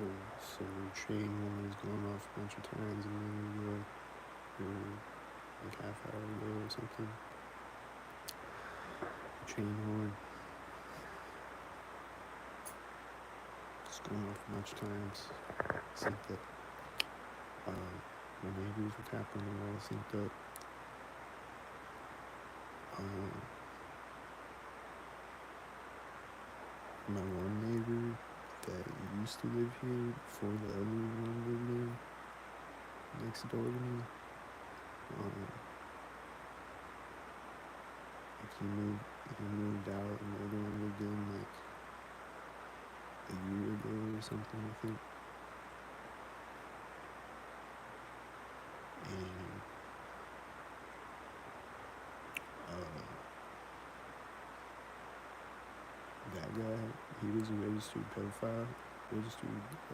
So your train horn is going off a bunch of times a minute ago, or like half hour ago or something. The train horn is going off a bunch of times. Synced up. My neighbors were tapping the wall, synced up. My one neighbor that used to live here before the other one lived there, next door to me, like he moved out, and the other one moved in like a year ago or something, I think. And that guy, he was a registered pedophile, registered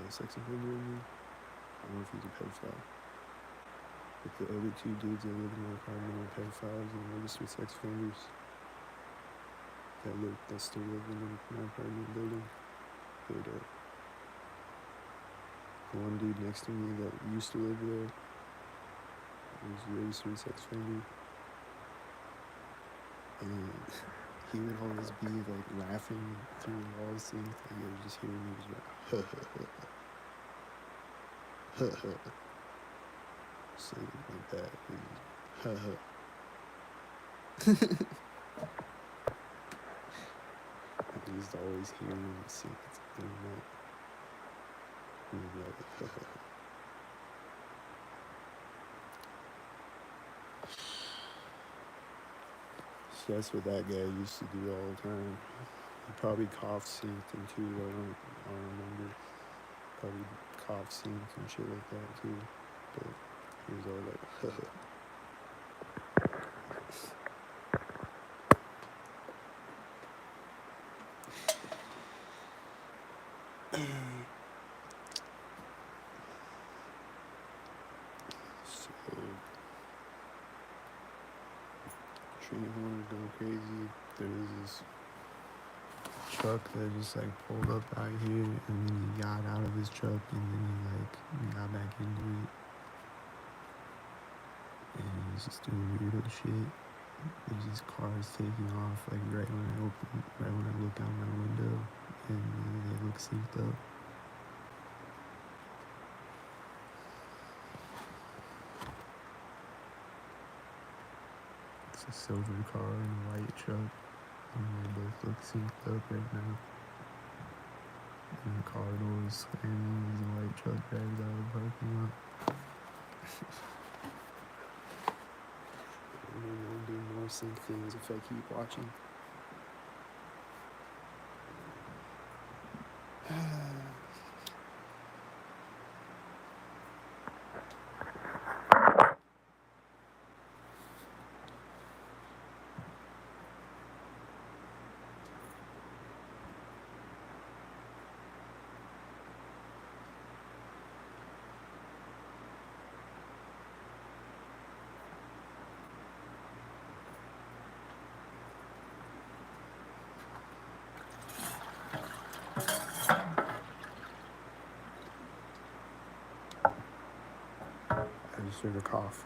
sex offender. I don't know if he's a pedophile. But the other two dudes that live in my apartment are pedophiles and registered sex offenders that still live in my apartment building. But the one dude next to me that used to live there was a registered sex offender. And he would always be like laughing through the walls, things like you would just hear me just like, saying like that. I used to always hear him sing something like that. And he'd be like, So that's what that guy used to do all the time. He probably cough synced him too. I don't remember. Probably cough synced and shit like that too. But he was all like, So train horn is going crazy. There was this truck that just like pulled up out here, and then he got out of his truck, and then he got back into it, and he was just doing weirdo shit. There's these cars taking off like right when I look out my window, and they look synced up. It's a silver car and a white truck, and they both look synced up right now. And the car door is slamming as the white truck drives out of the parking lot. Maybe I'll do more sync things if I keep watching. I just heard a cough.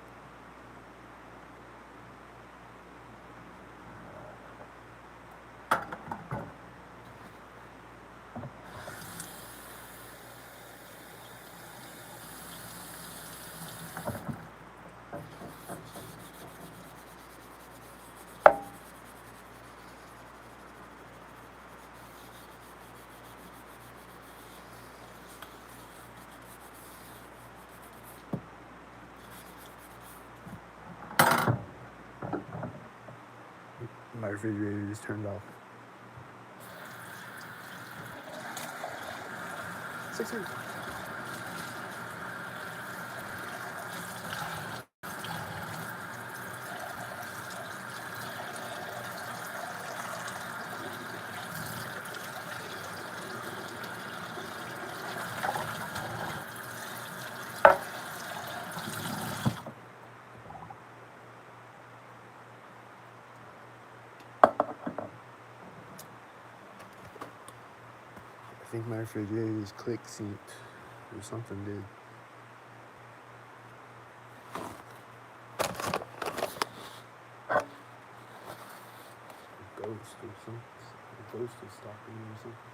My refrigerator just turned off. 600. I think my refrigerator is click synced. or something did. A ghost or something. A ghost is stalking me or something.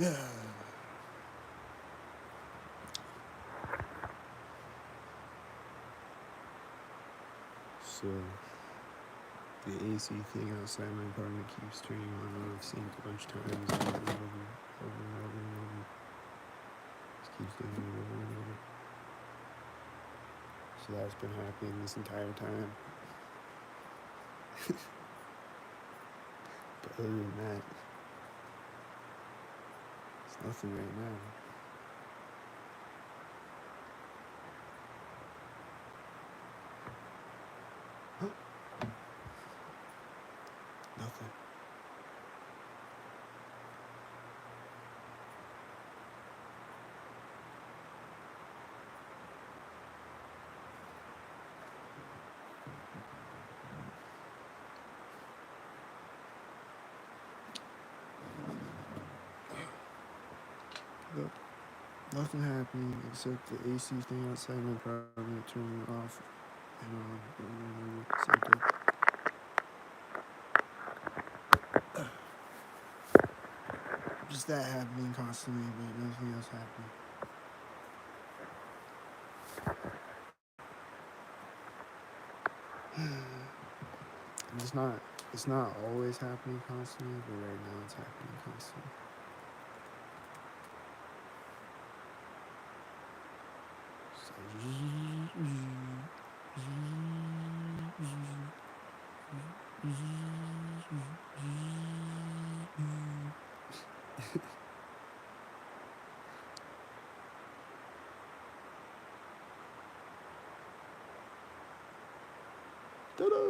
So the AC thing outside my apartment keeps turning on and off. I've seen it a bunch of times over and over. Just keeps doing it over and over. So that's been happening this entire time. But other than that, it's nothing right now. Nothing. Yep. Nothing happening except the AC thing outside my apartment turning off and on over and over. Just that happening constantly, but nothing else happening. And it's not always happening constantly, but right now it's happening constantly. So, ta-da!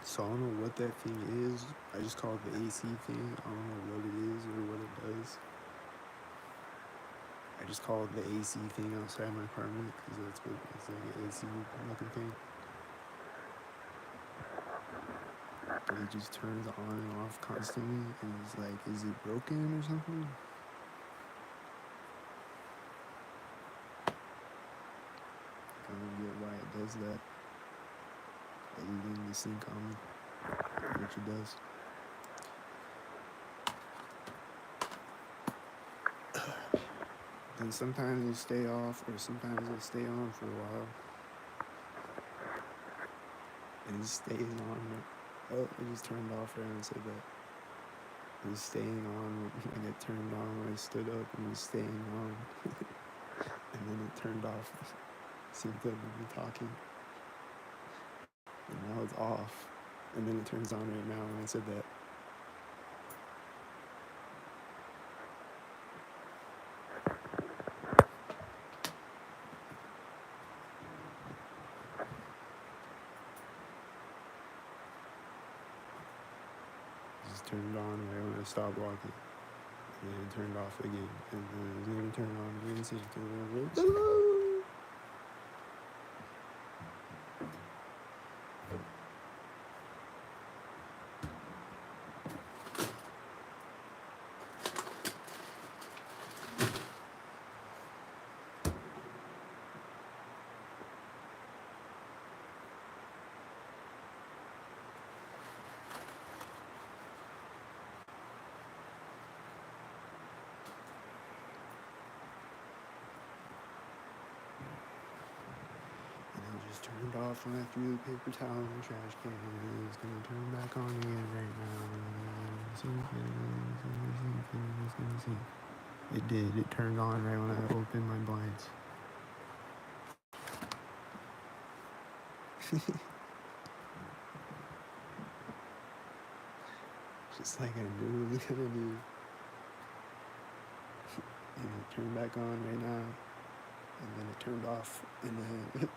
So I don't know what that thing is. I just call it the AC thing. I don't know what it is or what it does. I just call it the AC thing outside my apartment because that's what it's like, an AC looking thing. But it just turns on and off constantly, and it's like, is it broken or something? I don't get why it does that. Other than the sync on me, which it does. Then sometimes it'll stay off, or sometimes it'll stay on for a while. And it stays on. Oh, it just turned off right when I said that. It was staying on when it turned on when I stood up, and it was staying on. And then it turned off. Synced up with me talking. And now it's off. And then it turns on right now when I said that. Just turned on right when I stopped walking. And then it turned off again. And then it was going to turn on again. So you can hello. Just turned off when I threw the paper towel in the trash can. It's gonna turn back on again right now. It did. It turned on right when I opened my blinds. Just like I knew it was gonna do. And it turned back on right now. And then it turned off. And then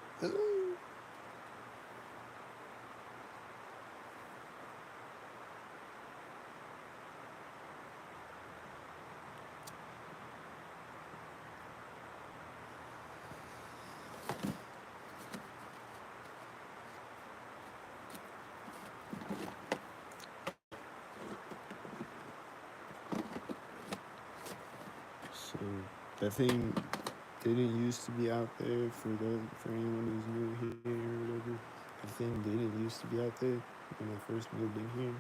so that thing didn't used to be out there for anyone who's new here or whatever. The thing didn't used to be out there when I first moved in here,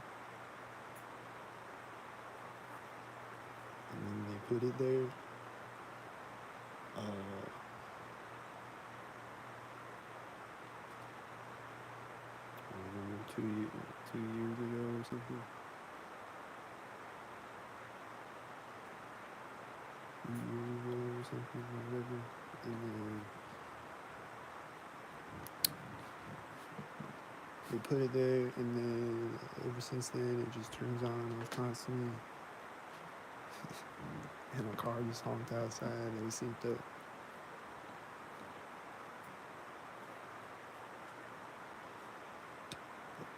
and then they put it there. I remember 2 years ago or something. 2 years ago or something, whatever. And then they put it there, and then ever since then, it just turns on and off constantly. And a car just honked outside, and we synced up.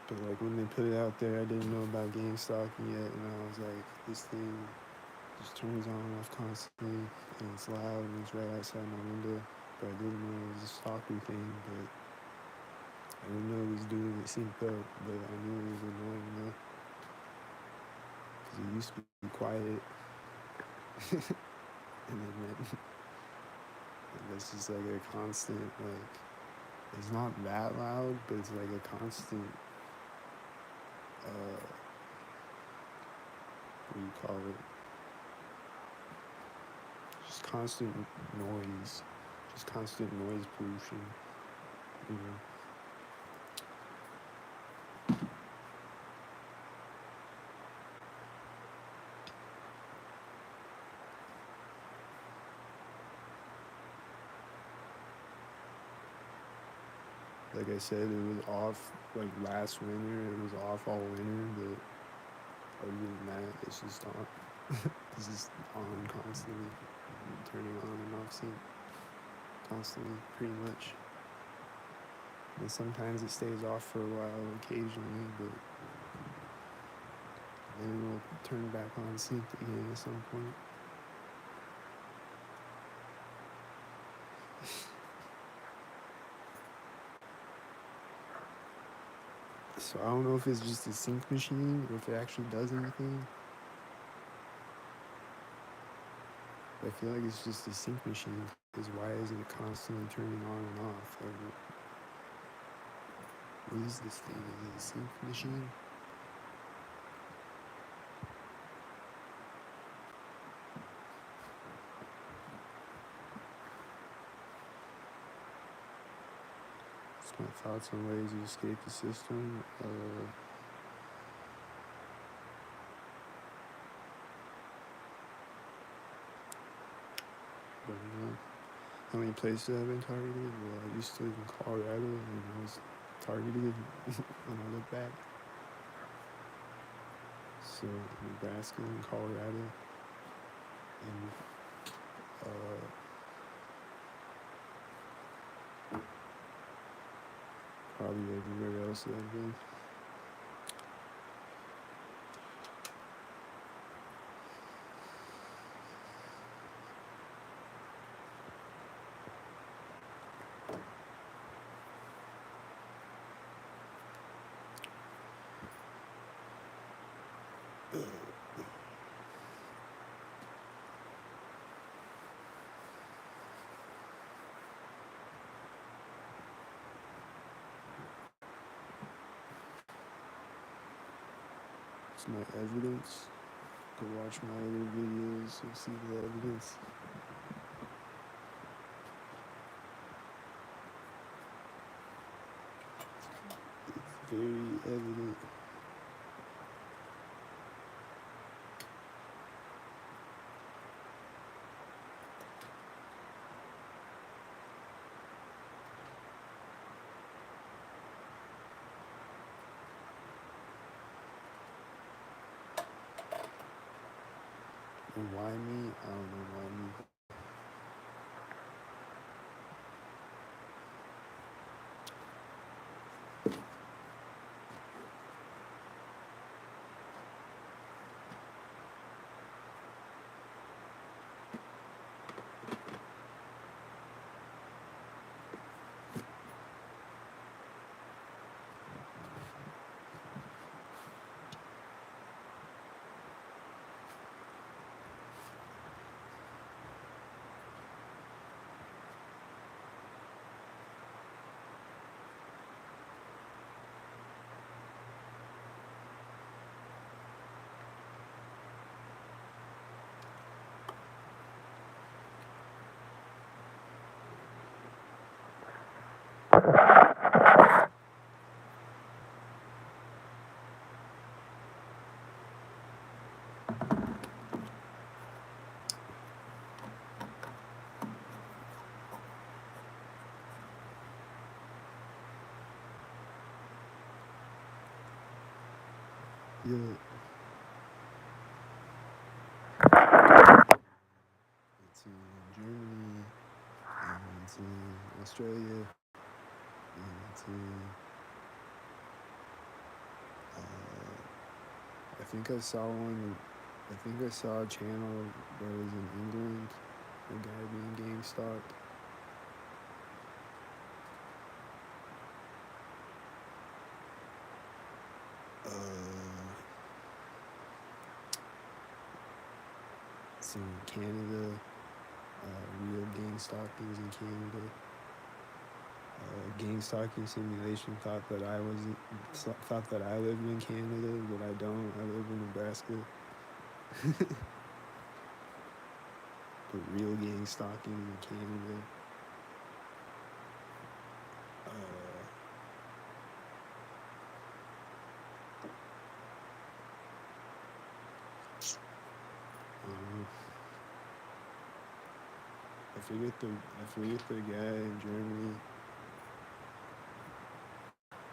But like when they put it out there, I didn't know about gang stalking yet, and I was like, this thing just turns on and off constantly, and it's loud, and it's right outside my window. But I didn't know it was a stalker thing, but I didn't know it was doing it synced up, but I knew it was annoying enough, because it used to be quiet, and then it's just like a constant, like, it's not that loud, but it's like a constant, what do you call it? Just constant noise, just constant noise pollution, you know. Like I said, it was off like last winter. It was off all winter, but other than that, it's just on. It's just on constantly, turning on and off sync constantly, pretty much. And sometimes it stays off for a while, occasionally, but then it will turn back on sync again at some point. So I don't know if it's just a sync machine or if it actually does anything. I feel like it's just a sync machine, because why isn't it constantly turning on and off? Like, what is this thing? Is it a sync machine? It's my thoughts on ways to escape the system. But how many places I've been targeted? Well, I used to live in Colorado, and I was targeted when I look back. So Nebraska and Colorado, and probably everywhere else that I've been. It's my evidence. Go watch my other videos, you'll see the evidence. It's very evident. And why me? I don't know why me. Yeah. It's in Germany, and it's in Australia, and it's in. I think I saw one. I think I saw a channel that was in England. A guy being gang stalked. It's in Canada. Real gang stalkings in Canada. Gang stalking simulation thought that I lived in Canada, but I don't. I live in Nebraska. But real gang stalking in Canada. I forget the guy in Germany.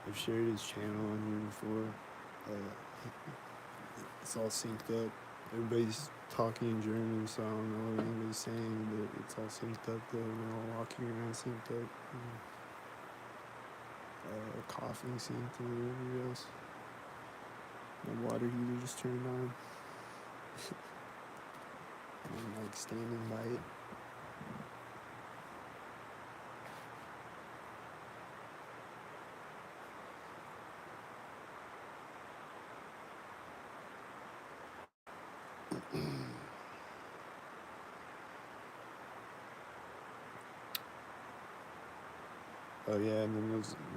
I've shared his channel on here before. It's all synced up. Everybody's talking in German, so I don't know what anybody's saying, but it's all synced up though. We're all walking around synced up. Coughing synced and whatever else. My water heater just turned on. I'm like standing by it. Oh yeah, and then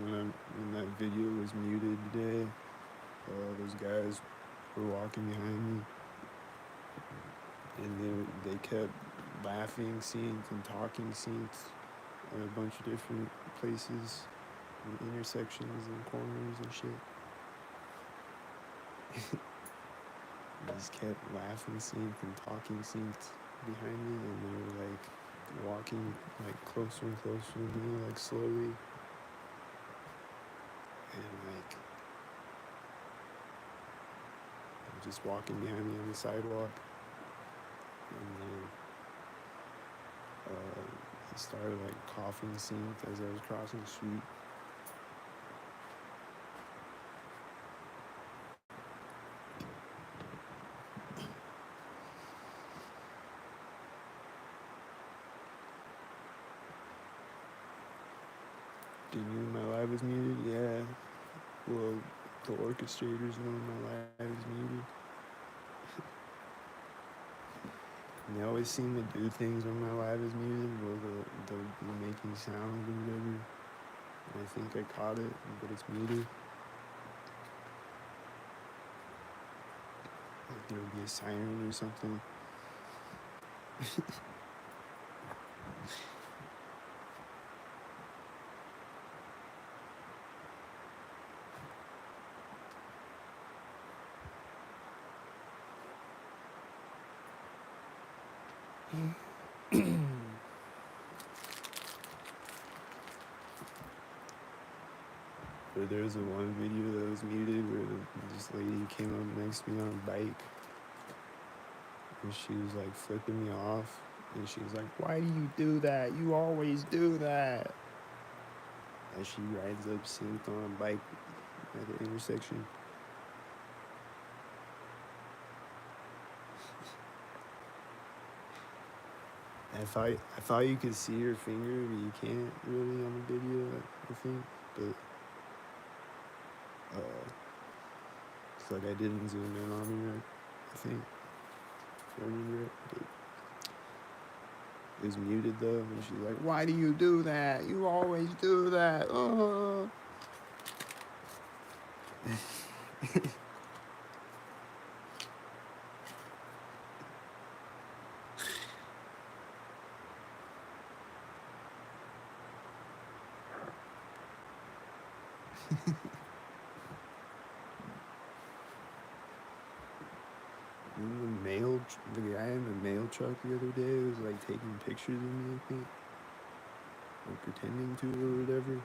when that video was muted today, those guys were walking behind me, and they kept laughing scenes and talking scenes at a bunch of different places, and intersections and corners and shit. They just kept laughing scenes and talking scenes behind me, and they were like walking like closer and closer to me, like slowly, and like just walking behind me on the sidewalk, and then he started like coughing scenes as I was crossing the street. Did you know my live is muted? Yeah. Well, the orchestrators know my live is muted. And they always seem to do things when my live is muted, where they're making sounds or whatever. And I think I caught it, but it's muted. Like there would be a siren or something. But there's a one video that was muted where this lady came up next to me on a bike, and she was like flipping me off, and she was like, "Why do you do that? You always do that." As she rides up synced on a bike at the intersection. I thought you could see her finger, but you can't really on the video, I think. But it's like I didn't zoom in on her, I think. If I remember it. But it was muted though, and she's like, "Why do you do that? You always do that." Oh. And the guy in the mail truck the other day was like taking pictures of me, I think, or pretending to, or whatever.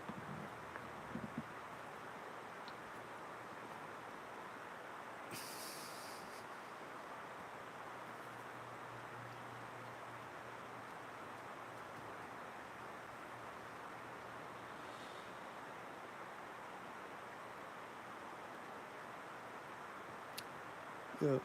Yep.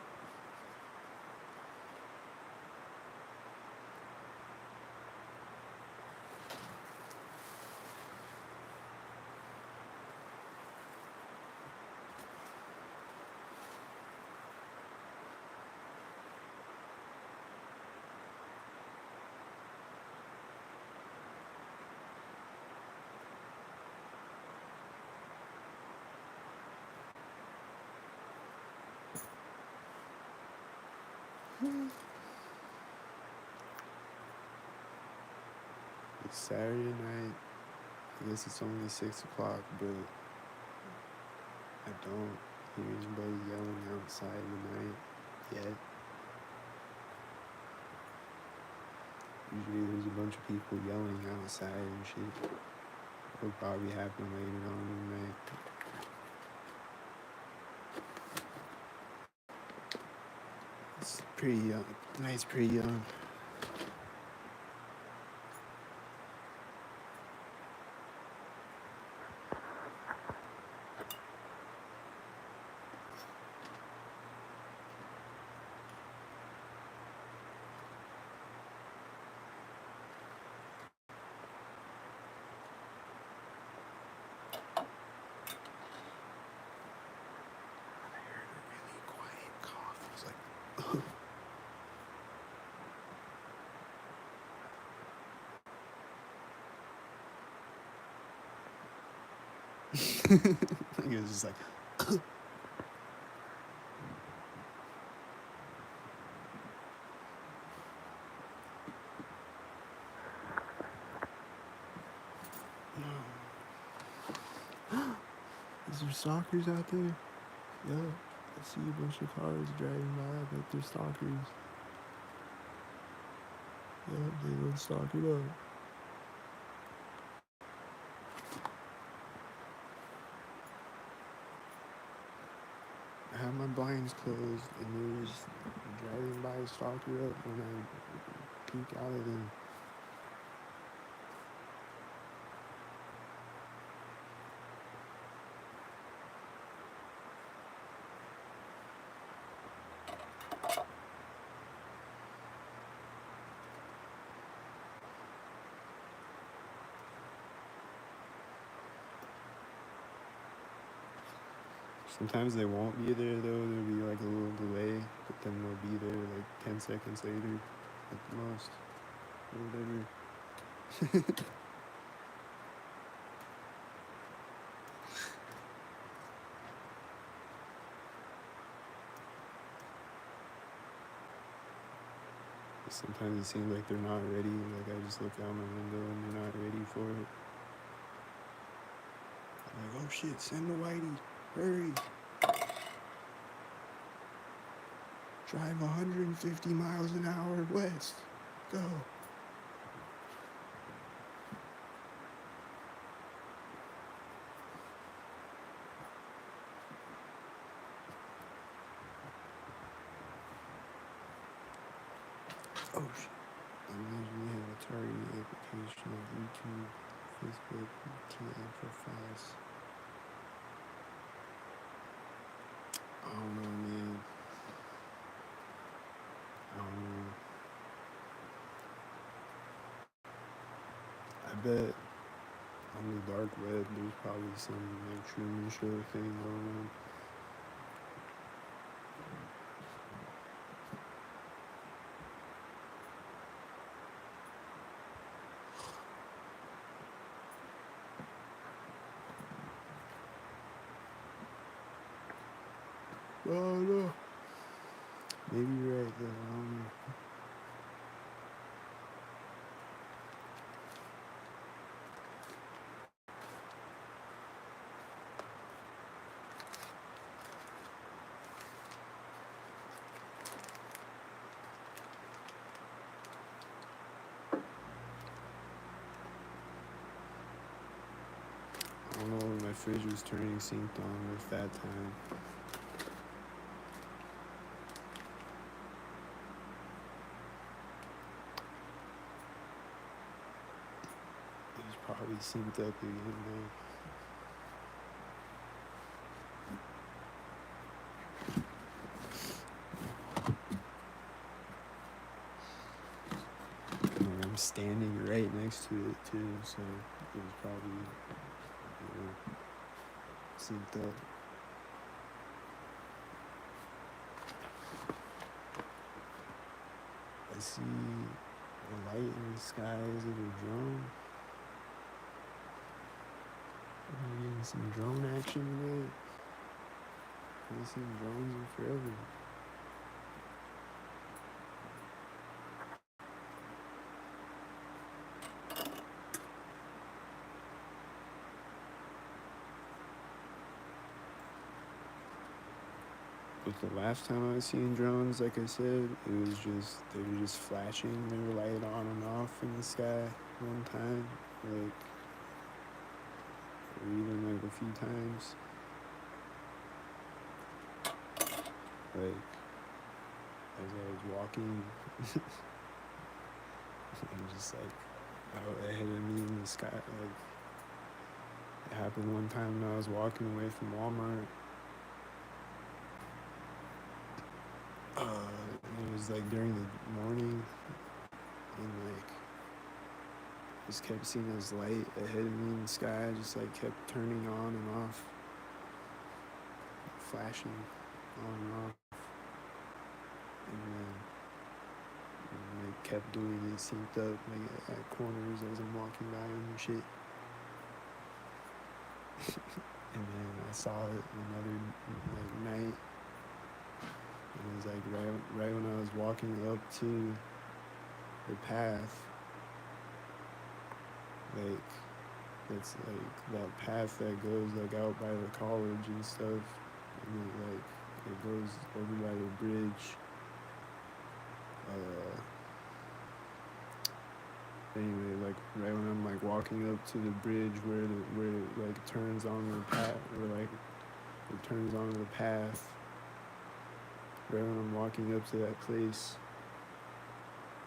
It's Saturday night. I guess it's only 6 o'clock, but I don't hear anybody yelling outside in the night yet. Usually there's a bunch of people yelling outside and shit. It'll probably happen later on in the night. It's pretty young. The night's pretty young. It was just like, is there stalkers out there? Yeah, I see a bunch of cars driving by like they're stalkers. Yeah, they look stalked up. I had my blinds closed and they were just driving by stalker up when I peek out of them. Sometimes they won't be there though, there'll be like a little delay, but then they'll be there like 10 seconds later at the most, or whatever. Sometimes it seems like they're not ready, like I just look out my window and they're not ready for it. I'm like, oh shit, send the whitey, hurry. Drive 150 miles an hour west, go. Oh shit. I usually have a targeting application of YouTube, Facebook, TN profiles. I don't know, man. I don't know. I bet on the dark web there's probably some like Truman Show thing going on. Oh no. Maybe you're right though. I don't know. my fridge was turning synced on with that time. It was probably synced up again now. I'm standing right next to it too, so it was probably, synced up. I see a light in the sky. Is it a drone? I'm getting some drone action today. I haven't seen drones in forever. But the last time I was seeing drones, like I said, it was just, they were just flashing their light on and off in the sky one time, like, or even like a few times. Like, as I was walking, I'm just like out ahead of me in the sky. Like, it happened one time when I was walking away from Walmart. It was like during the morning, and like just kept seeing this light ahead of me in the sky, just like kept turning on and off, flashing on and off, and then like kept doing it, synced up like at corners as I'm walking by and shit. And then I saw it another like night. It was like right when I was walking up to the path, like it's like that path that goes like out by the college and stuff, and it goes over by the bridge. Anyway, like right when I'm like walking up to the bridge where it like turns on the path, or like it turns onto the path. Right when I'm walking up to that place,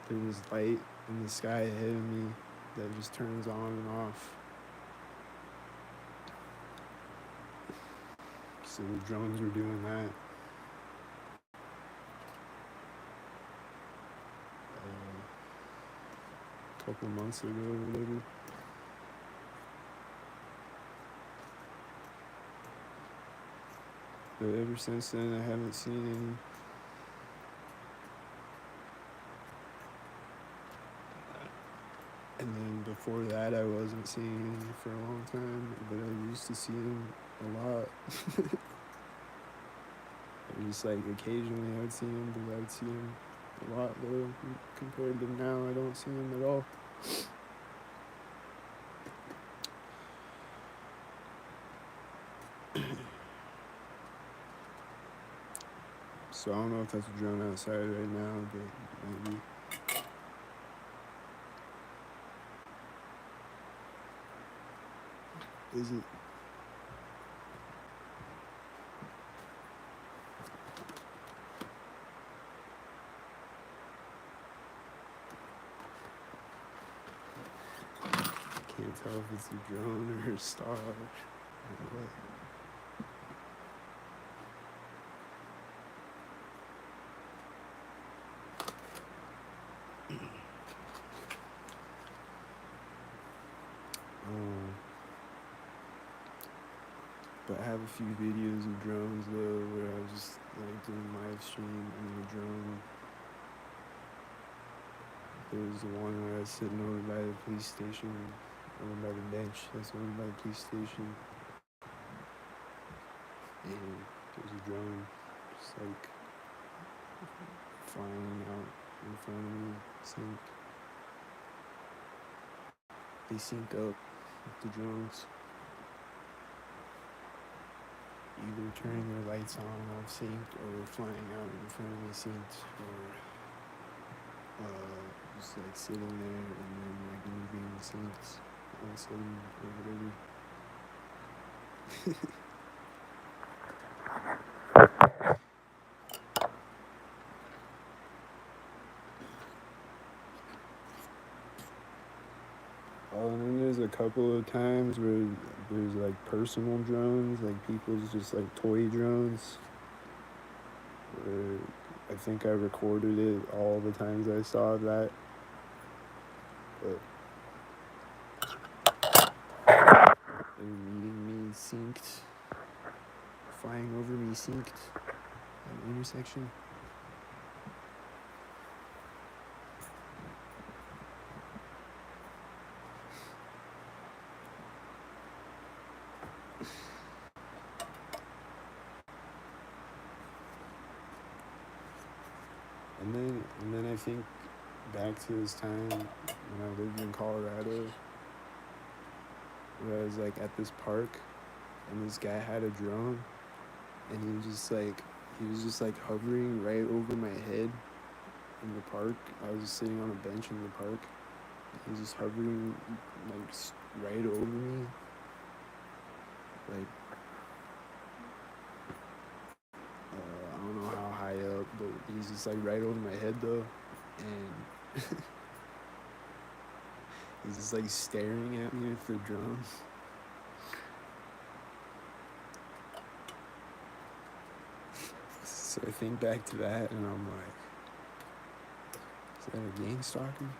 there's this light in the sky ahead of me that just turns on and off. So the drones were doing that. A couple months ago or whatever. But ever since then, I haven't seen any. And then before that, I wasn't seeing any for a long time, but I used to see them a lot. Just like occasionally I'd see them, but I'd see them a lot though. Compared to now, I don't see them at all. So I don't know if that's a drone outside right now, but maybe. Is it? Can't tell if it's a drone or a star or what. But I have a few videos of drones though, where I was just like doing live stream on the drone. There was the one where I was sitting over by the police station, over by the bench that's over by the police station. And there was a drone just like flying out in front of me, synced. They sync up with the drones. Either turning their lights on and off synced, or flying out in front of me synced, or just like sitting there and then like moving synced on sudden or whatever. Oh, and then there's a couple of times where there's like personal drones, like people's just like toy drones. Where I think I recorded it all the times I saw that. But they're meeting me synced, flying over me synced at an intersection. And then I think back to this time when I lived in Colorado, where I was like at this park, and this guy had a drone, and he was just like hovering right over my head in the park. I was just sitting on a bench in the park. He was just hovering like right over me, like I don't know how high up, but he's just like right over my head though, and he's just like staring at me with the drone. So I think back to that, and I'm like, is that a gang stalker?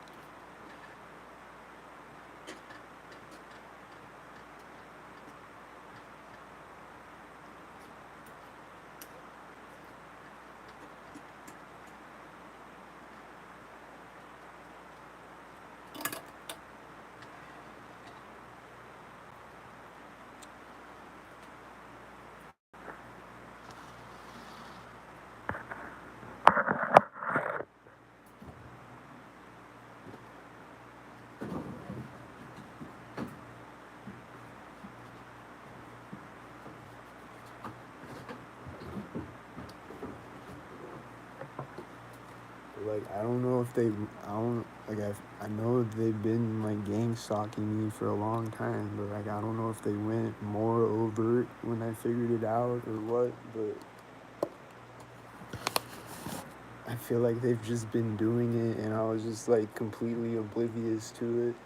Like I don't know if they, I don't like I know they've been like gang stalking me for a long time, but like I don't know if they went more overt when I figured it out or what. But I feel like they've just been doing it, and I was just like completely oblivious to it.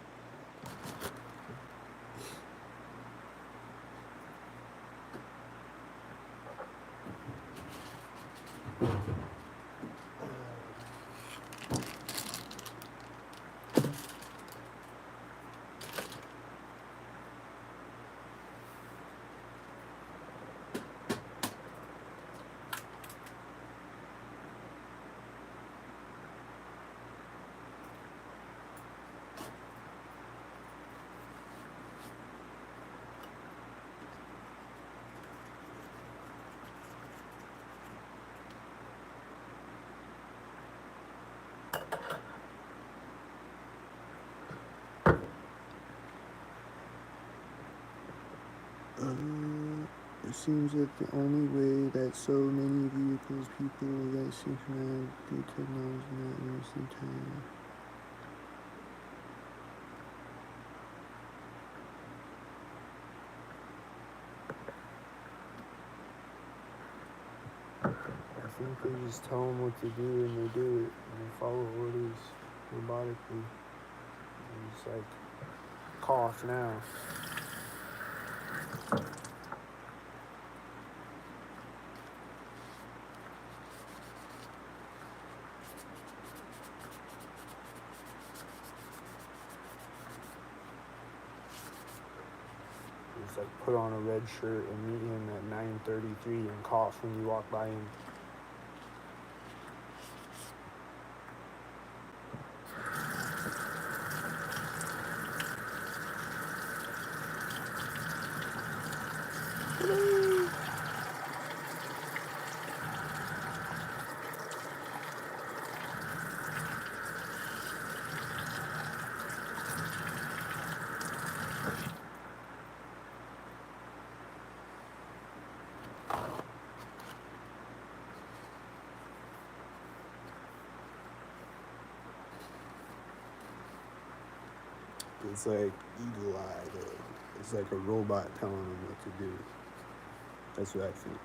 It seems that the only way that so many vehicles, people that synchronize the technology at the same time. I think they just tell them what to do and they do it and they follow orders robotically. And it's like, cough now. It's like put on a red shirt and meet him at 9:33 and cough when you walk by him. It's like eagle eye though. It's like a robot telling them what to do. That's what I think.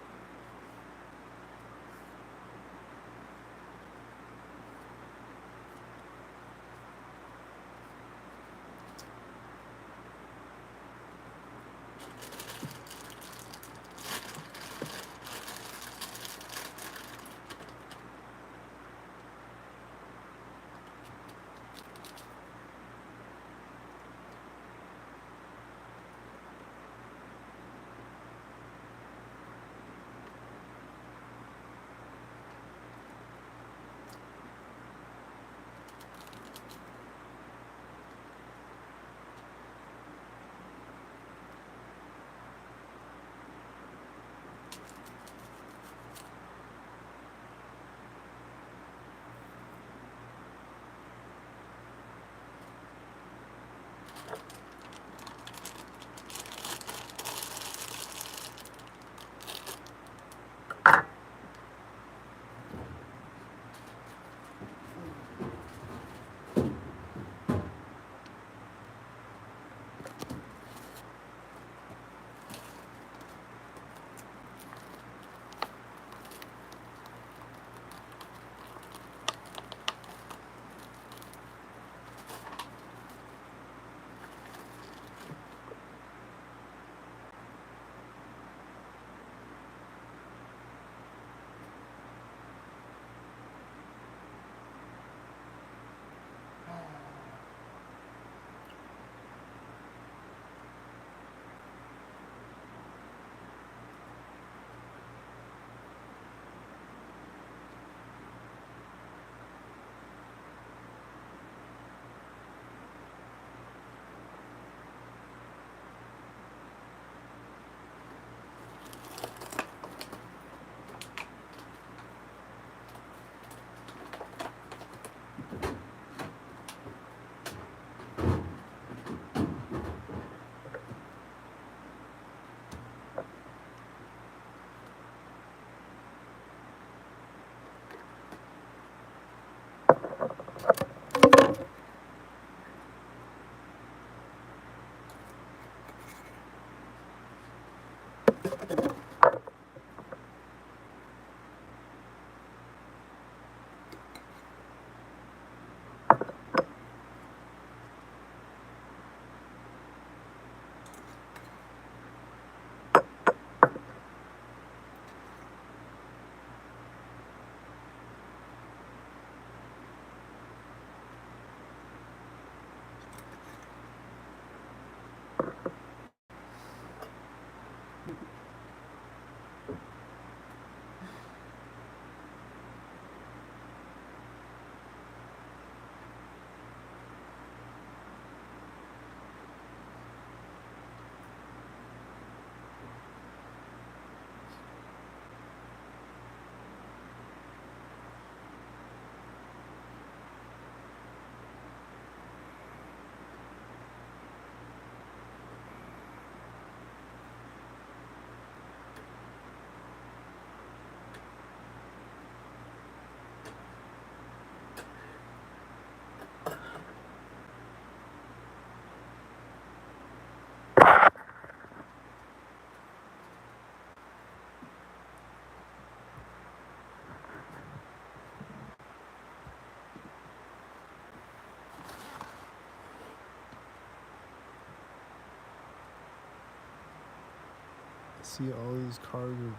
See all these cars with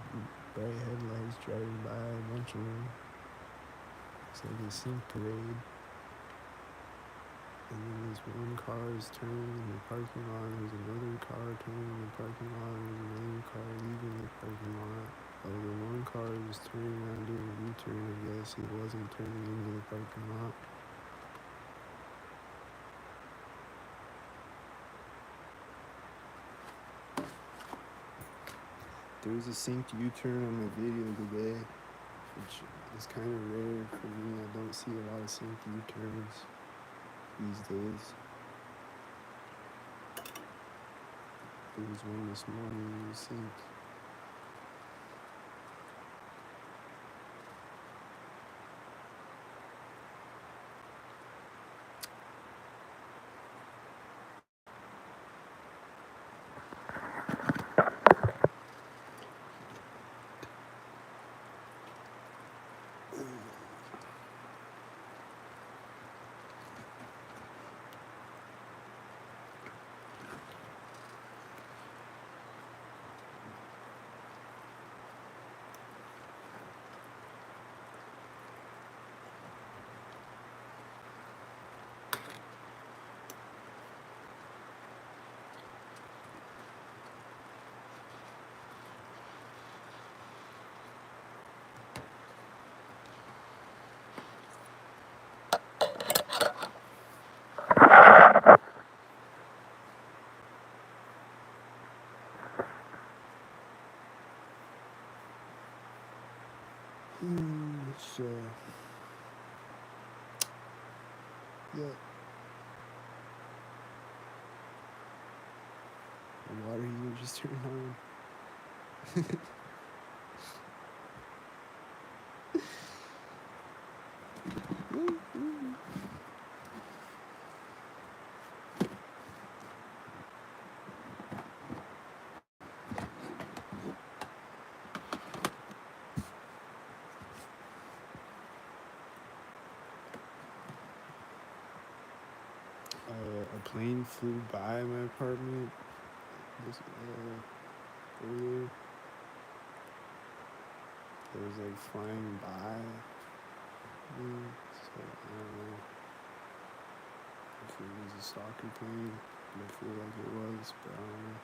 bright headlights driving by, a bunch of them. It's like a sync parade. And then this one car is turning in the parking lot. There's another car turning in the parking lot. There's another car leaving the parking lot. Oh, the one car is turning around doing a U-turn. I guess it wasn't turning into the parking lot. There was a synced U-turn on my video today, which is kind of rare for me. I don't see a lot of synced U-turns these days. There was one this morning that was synced. just yeah. The water heater just turned on. A plane flew by my apartment this earlier. It was like flying by me, so I don't know if it was a soccer plane. I feel like it was, but I don't know.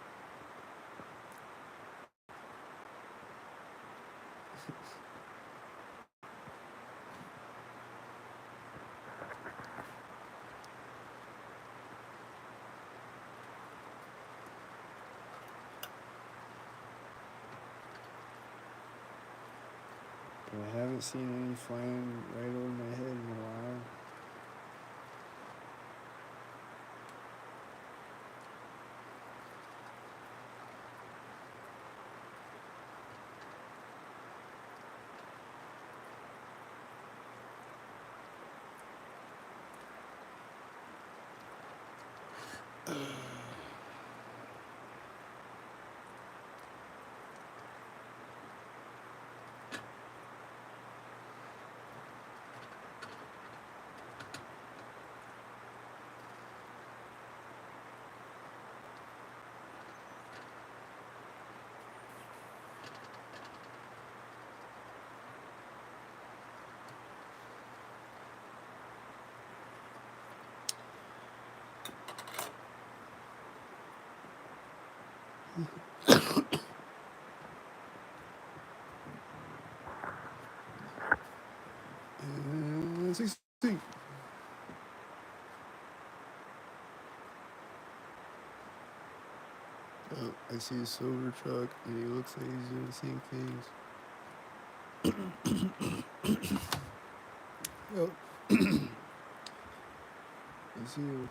But I haven't seen any flying right over my head in a while. And 16. Oh, I see a silver truck, and he looks like he's doing the same things. Yep. I see him.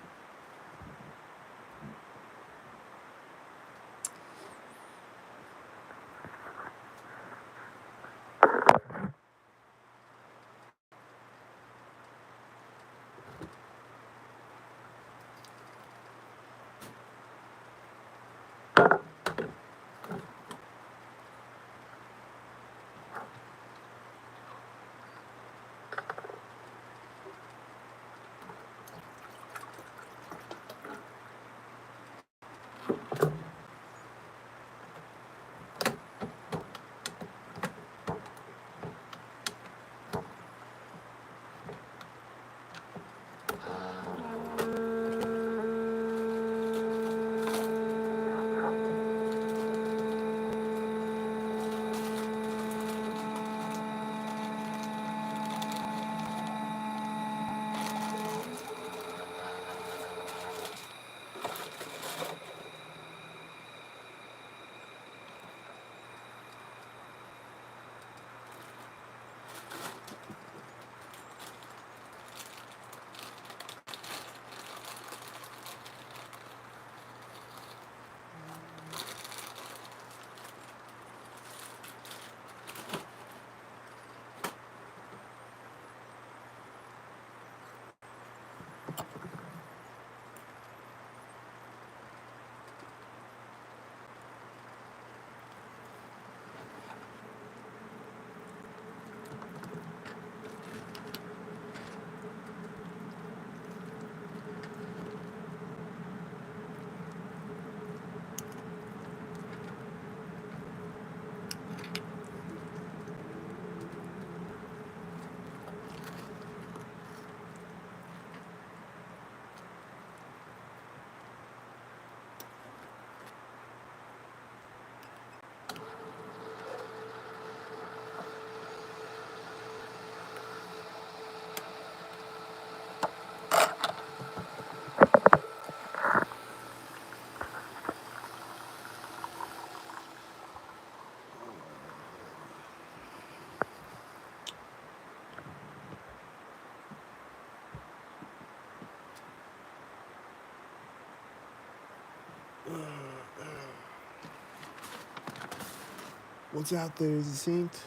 What's out there? Is it synced?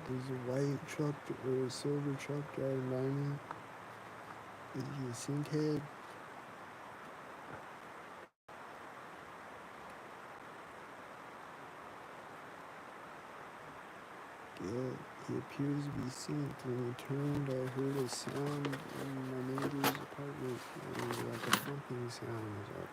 There's a white truck or a silver truck driving by me. Is he a sync head? Yeah, he appears to be synced. When he turned, I heard a sound in my neighbor's apartment. It was like a thumping sound. It was like,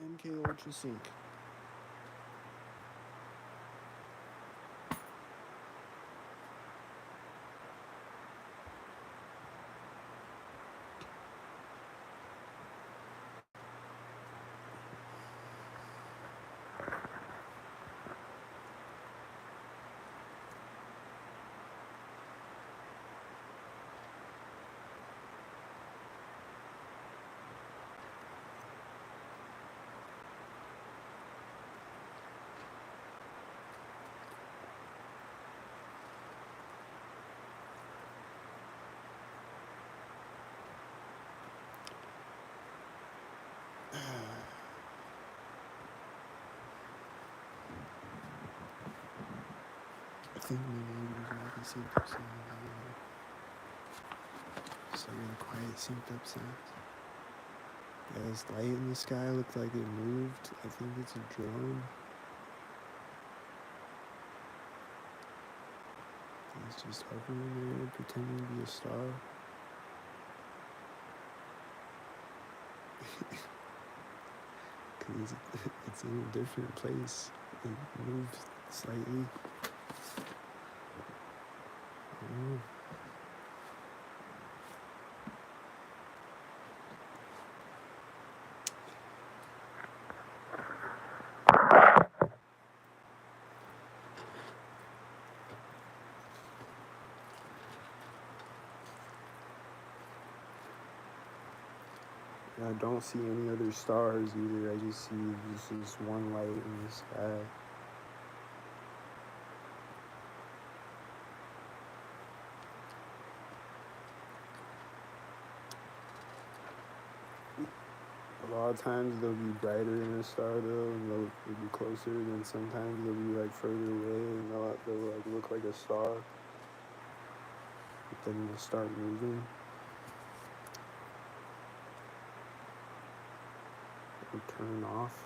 MK Ultra Sync. I think my neighbors might be synced up sound. I don't know. Just like a quiet synced up sound. Yeah, this light in the sky looked like it moved. I think it's a drone. He's just hovering there, pretending to be a star. Cause it's in a different place. It moved slightly. I don't know. I don't see any other stars either. I just see this one light in the sky. A lot of times they'll be brighter than a star though, and they'll be closer. Then sometimes they'll be like further away, and they'll like look like a star. But then they'll start moving. Or turn off.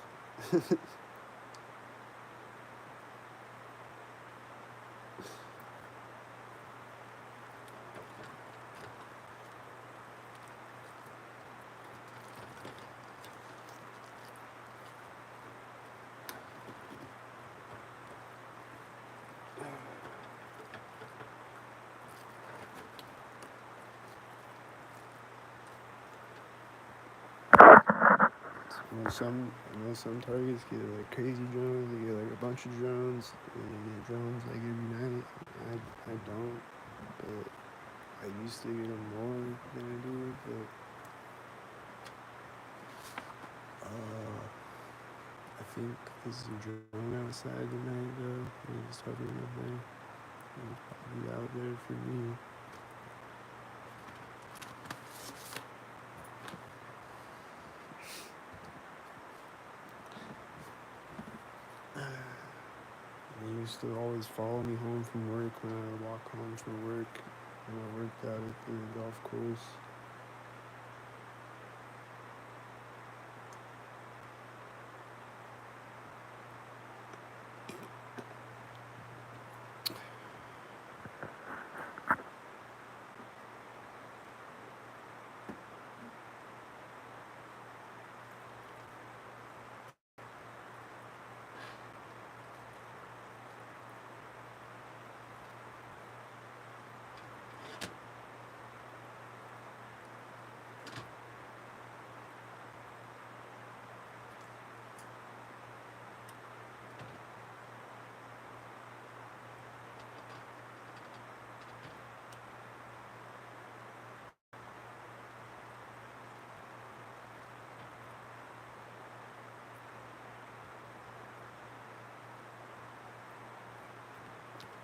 Some targets get like crazy drones. They get like a bunch of drones. And they get drones like every night. I don't, but I used to get them more than I do. But I think this is a drone outside tonight though. And it's hovering up there. It's probably out there for me. He used to always follow me home from work when I would walk home from work. When I worked out at the golf course.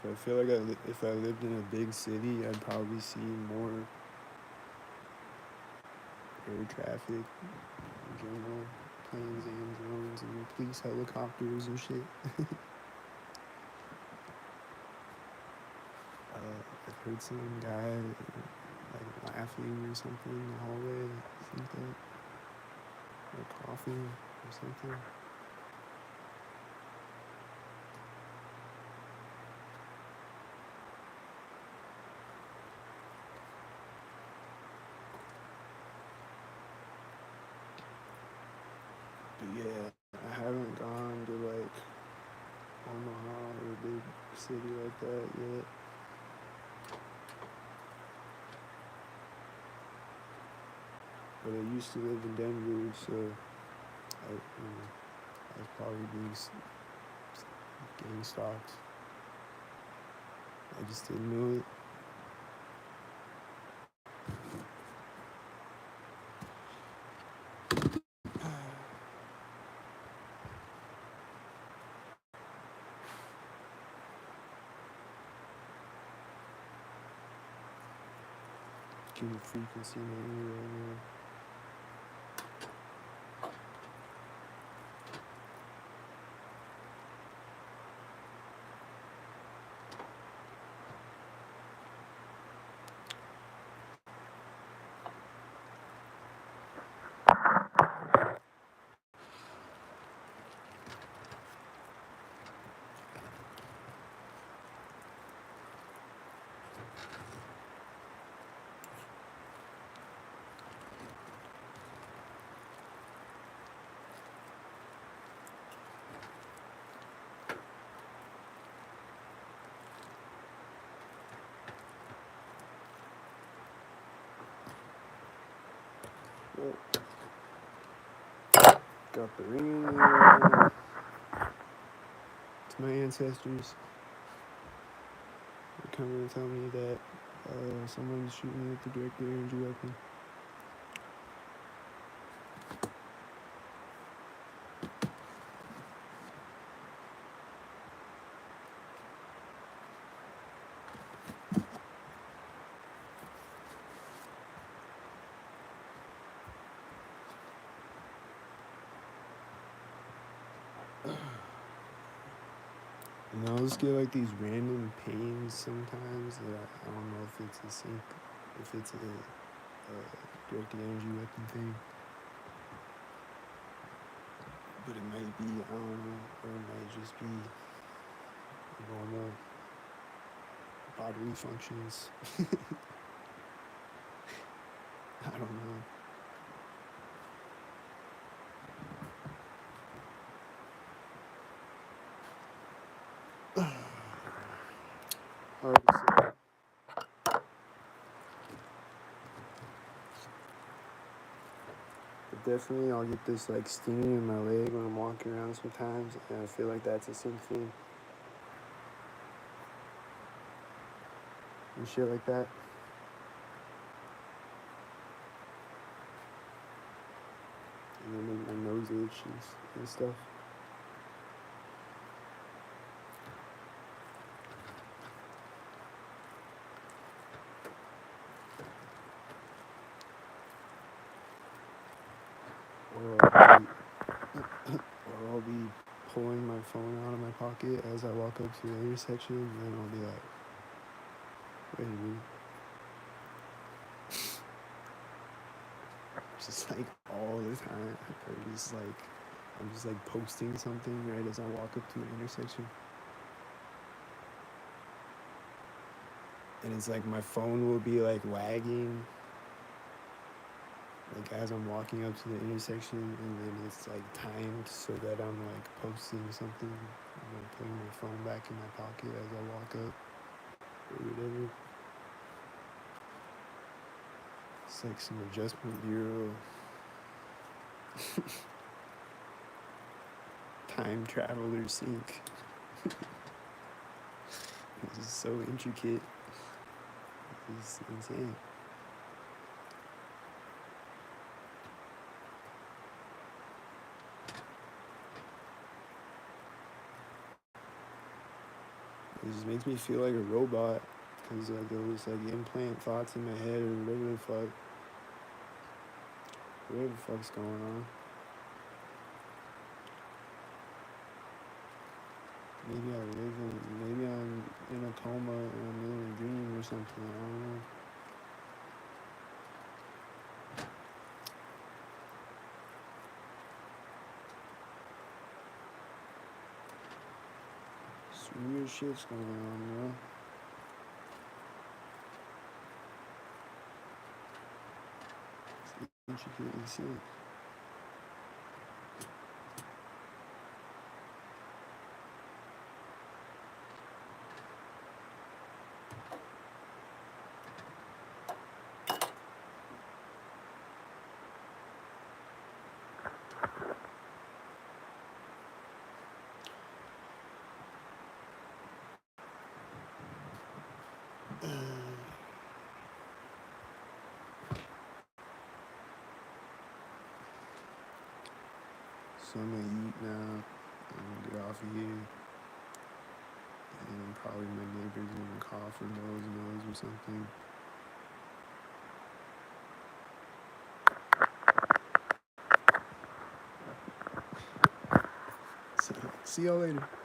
But I feel like if I lived in a big city, I'd probably see more air traffic in general, planes and drones and police helicopters and shit. I've heard some guy like laughing or something in the hallway. I think that, or coughing or something. But yeah, I haven't gone to like Omaha or a big city like that yet. But I used to live in Denver, so I was probably being gang stalked. I just didn't know it. Getting frequency in right now. Oh, got the ring in there. It's my ancestors. They're coming to tell me that someone's shooting with the direct energy weapon. And I'll just get like these random pains sometimes that I don't know if it's a sync, if it's a directed energy weapon thing. But it might be, I don't know, or it might just be normal bodily functions. I don't know. Alright, so but definitely I'll get this like stinging in my leg when I'm walking around sometimes, and I feel like that's a sync thing. And shit like that. And then make my nose itch and stuff. Or I'll be pulling my phone out of my pocket as I walk up to the intersection, and then I'll be like, wait a minute. Just like all the time. Or just like, I'm just like posting something right as I walk up to an intersection. And it's like my phone will be like wagging like as I'm walking up to the intersection, and then it's like timed so that I'm like posting something. I'm like putting my phone back in my pocket as I walk up or whatever. It's like some adjustment bureau time traveler sync. It's just so intricate. It's insane. just makes me feel like a robot. Cause like those like implant thoughts in my head or whatever the fuck's going on. Maybe I'm in a coma and I'm in a dream or something. I don't know. Some weird shit's going on, It's intricately sick. So I'm gonna eat now. I'm gonna get off of here. And probably my neighbor's gonna cough or nose or something. So, see y'all later.